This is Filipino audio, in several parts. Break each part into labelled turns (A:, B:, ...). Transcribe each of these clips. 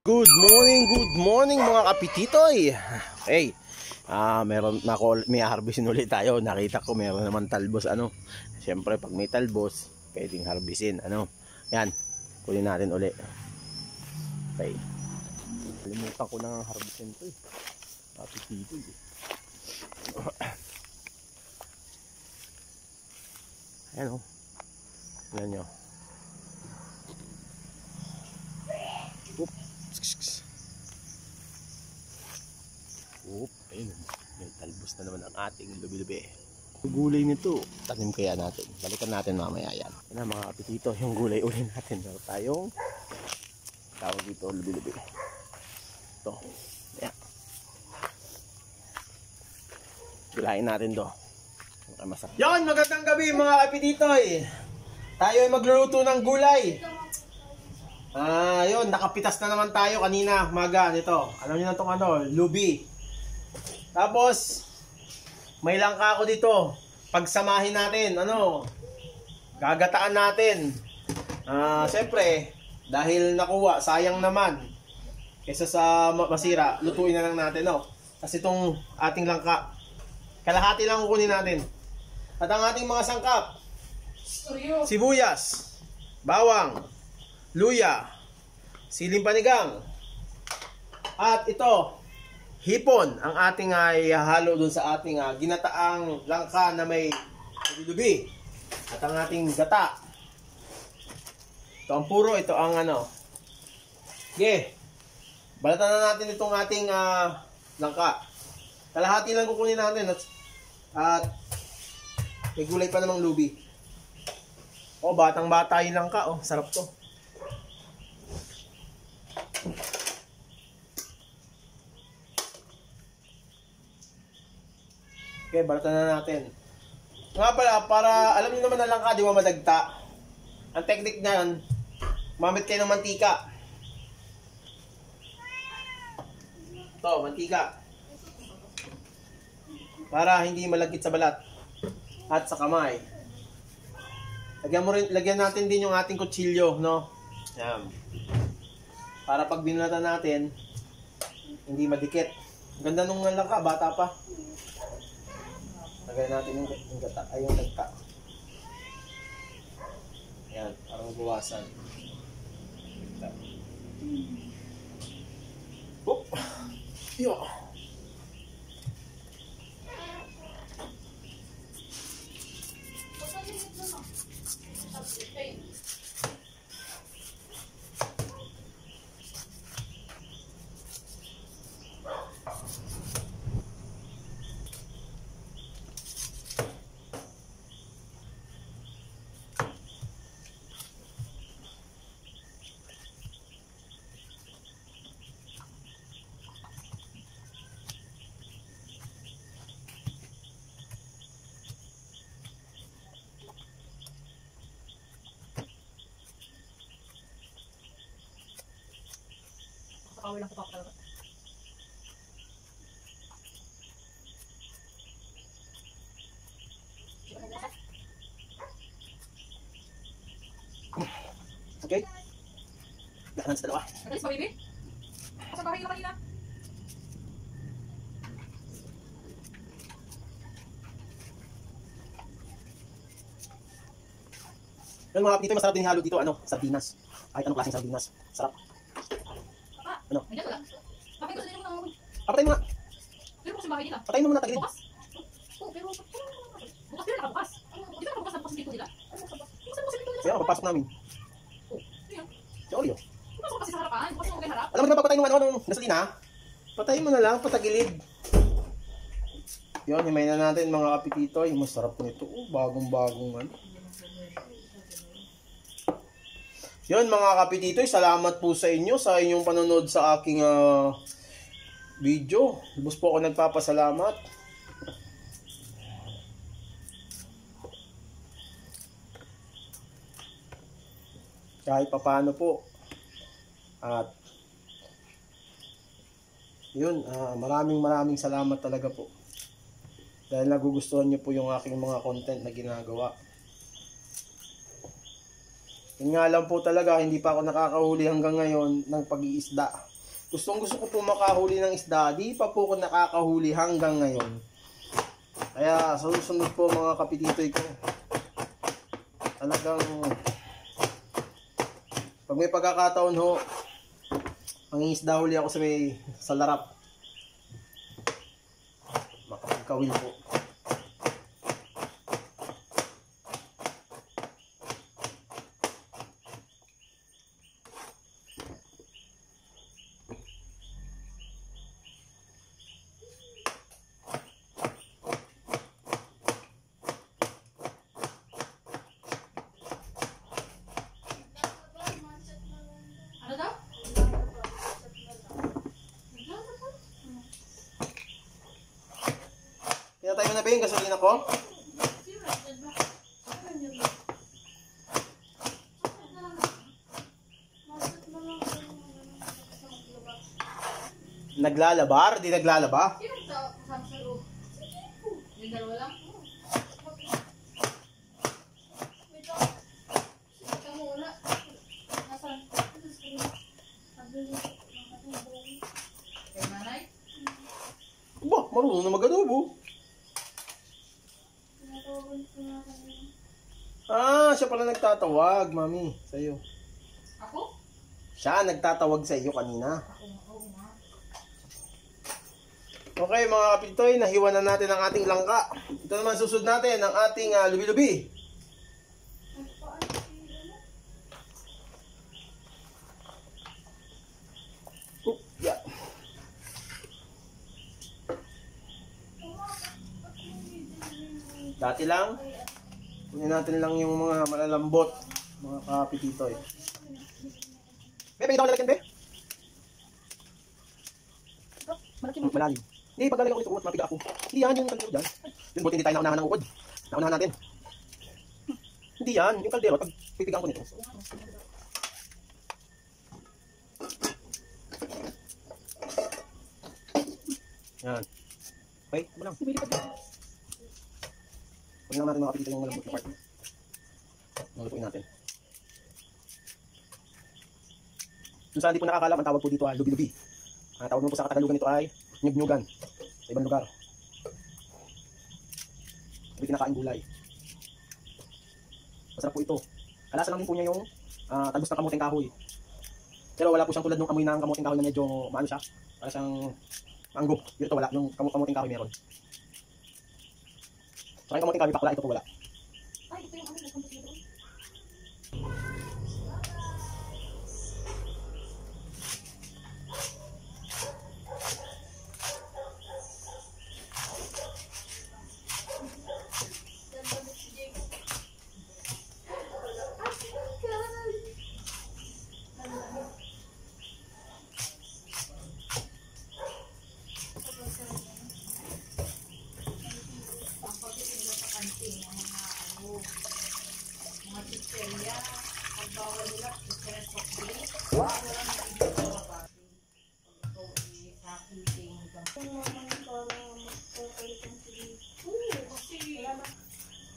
A: Good morning mga kapititoy. Okay. Meron na ako, may harvestin ulit tayo. Nakita ko meron naman talbos Siyempre pag may talbos, pwedeng harvestin Yan. Kunin natin ulit. Okay. Kalimutan ko na harvestin 'to. Kapititoy. Ayan Yan nyo. Ayun, may talbos na naman ang ating lubi-lubi. Gulay nito, tanim kaya natin. Balikan natin mamaya yan. Yan na mga kapitito, yung gulay uli natin. Meron tayong tawag dito, lubi-lubi. Ito, yan. Gulayin natin to. Yon, magandang gabi mga kapititoy. Tayo ay magluluto ng gulay. Yun, nakapitas na naman tayo kanina, umaga nito. Alam niyo na itong lubi. Tapos, may langka ako dito. Pagsamahin natin, gagataan natin. Siyempre, dahil nakuha, sayang naman. Kesa sa masira, lutuin na lang natin, Kasi itong ating langka, kalahati lang kukunin natin. At ang ating mga sangkap, sibuyas, bawang, luya, siling panigang, at ito, hipon, ang ating ay halo dun sa ating ginataang langka na may lubi. At ang ating gata. Ito ang puro, ito ang balatan na natin itong ating langka. Kalahati lang kukunin natin at may gulay pa namang lubi. Batang bata yung langka, sarap to. Okay, balatan na natin. Nga pala, para alam niyo naman na langka, di ba madagta? Ang technique niyan, gumamit kayo ng mantika. Ito, mantika. Para hindi malagkit sa balat at sa kamay. Lagyan natin din yung ating kutsilyo, Yan. Para pag binalatan natin, hindi madikit. Ganda nung langka, bata pa. Lagay natin yung gata, yung tagta. Yan, parang buwasan. Oop! Yo!
B: Kawin lang po talaga.
A: Okay? Dahan sa dalawa.
B: Nagalis ba, baby? Saan bahay ka kanina?
A: Yan mga kapititoy, masarap din halo dito, sardinas. Kahit anong klaseng sardinas. Sarap.
B: Nandiyan wala. Bakit gusto nila mo
A: Patay mo nga.
B: Pero kasi bahay nila.
A: Patay mo muna tagilid.
B: Bukas? Pero bukas pero nakabukas. Hindi na nakabukas dito nila. Bukas dito nila.
A: Kaya papasok namin. Si Oreo.
B: Bukas kasi sa harapan. Bukas mo harap.
A: Alam mo na ba papatay nung gasolina? Patayin mo na lang, patagilid. Yun, himay na natin mga kapititoy. Masarap po nito. Bagong-bagong Yun mga kapititoy, salamat po sa inyo sa inyong panonood sa aking video. Lubos po ako nagpapasalamat. Kahit papaano po. At yun, maraming salamat talaga po. Dahil nagugustuhan niyo po yung aking mga content na ginagawa. Yun nga lang po talaga, hindi pa ako nakakahuli hanggang ngayon ng pag-iisda. Gusto ko po makahuli ng isda. Di pa po ako nakakahuli hanggang ngayon. Kaya sa susunod po mga kapititoy ko, talagang pag may pagkakataon ho, mangingisda huli ako sa larap. Makapagkawin po.
B: Ano daw?
A: Pinatay mo na ba yung gasolina ko? Naglalabar? Di naglalaba?
B: Sino kasama sa loob? Yung dalawa lang? Ikaw muna. Nasaan? Kay nanay?
A: Ba, marunong na mag-adobo. Siya pala nagtatawag, mami, sa'yo.
B: Ako?
A: Siya nagtatawag sa iyo kanina.
B: Oo nga.
A: Okay mga kapitoy, nahiwa na natin ang ating langka. Ito naman susunod natin ang ating lubi-lubi. Yeah. Dati lang, kunin natin lang yung mga malalambot, mga kapititoy. Bebe, ito lalagyan, be? Malalim. Hindi, pag lalagyan ko ito, umat mapiga ako. Hindi yan, yung kaldero dyan. Yun, buti hindi tayo naunahan ng uod. Naunahan natin. Hindi yan, yung kaldero, pag pipigaan ko nito. Yan. Okay, ito lang. Huwag lang natin mga kapititoy yung malambot na part. Nalutuin natin. Kung saan di po nakakalam, ang tawag po dito ay lubi-lubi. Ang tawag mo po sa Katagalugan nito ay nyug-nyugan sa ibang lugar. Sabi kinakain gulay. Masarap po ito. Kalasa lang din po niya yung talbos ng kamuting kahoy. Pero wala po siyang tulad ng amoy ng kamuting kahoy na medyo maano siya. Para siyang manggo. Yun ito wala. Yung kamuting kahoy meron. So yung kamuting kahoy pakla, ito po wala.
B: Ay, ito yung ano, nagpunta dito.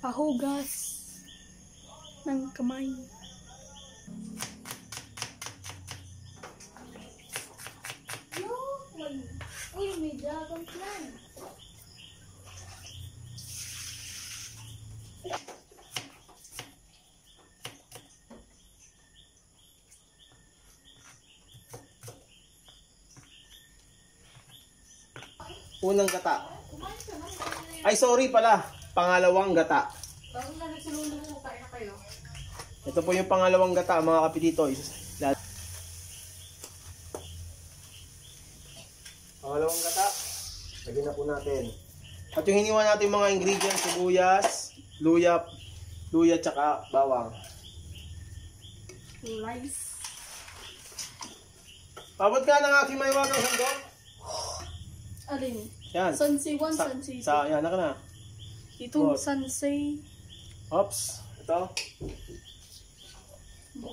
C: Pahugas ng kamay.
D: Uy, may dragon plant.
A: Unang gata. Ay, sorry pala. Pangalawang gata.
B: Bago na nagsulunod mo, kain na kayo.
A: Ito po yung pangalawang gata, mga kapititoy. Pangalawang gata. Lagyan na po natin. At yung hiniwa natin mga ingredients, sibuyas, luya, tsaka bawang.
C: Rice.
A: Pabot ka ng aking may wagang sandok.
C: Alin?
A: Yan.
C: Sansei 1, Sansei 2.
A: Yan, naka na.
C: Itong
A: What?
C: Sansei.
A: Oops. Ito.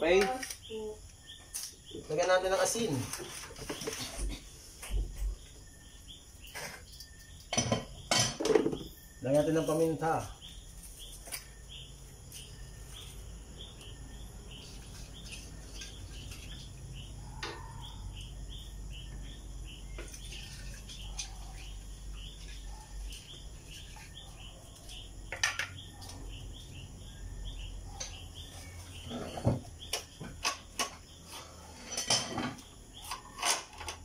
A: Okay. Lagyan natin ng asin. Lagyan natin ng paminta.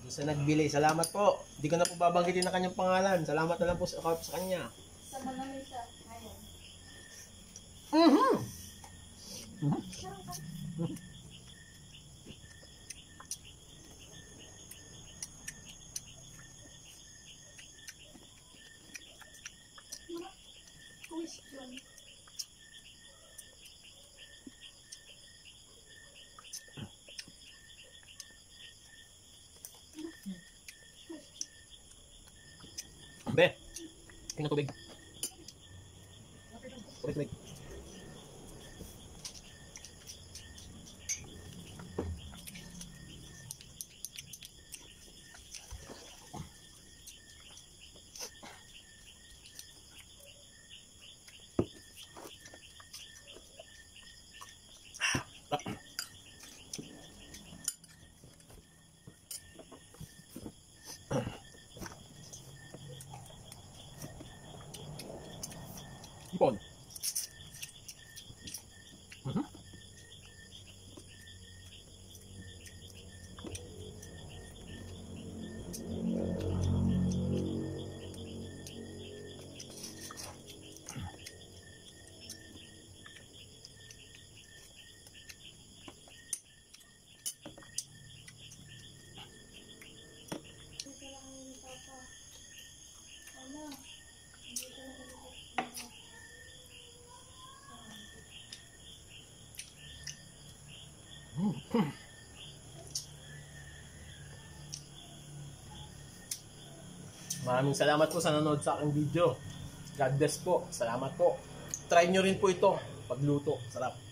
A: Doon sa nagbili. Salamat po. Hindi ko na po babanggitin ang kanyang pangalan. Salamat na lang po sa kanya.
D: Sa malamig siya. Ayaw.
A: Mhm.
D: Question.
A: Be. Tingnan tubig. Tubig. Ipon.
D: Dito lang ni Papa. Ano? Dito lang ni Papa.
A: Maraming salamat po sa nanood sa aking video. God bless po. Salamat po. Try nyo rin po ito. Pagluto. Sarap.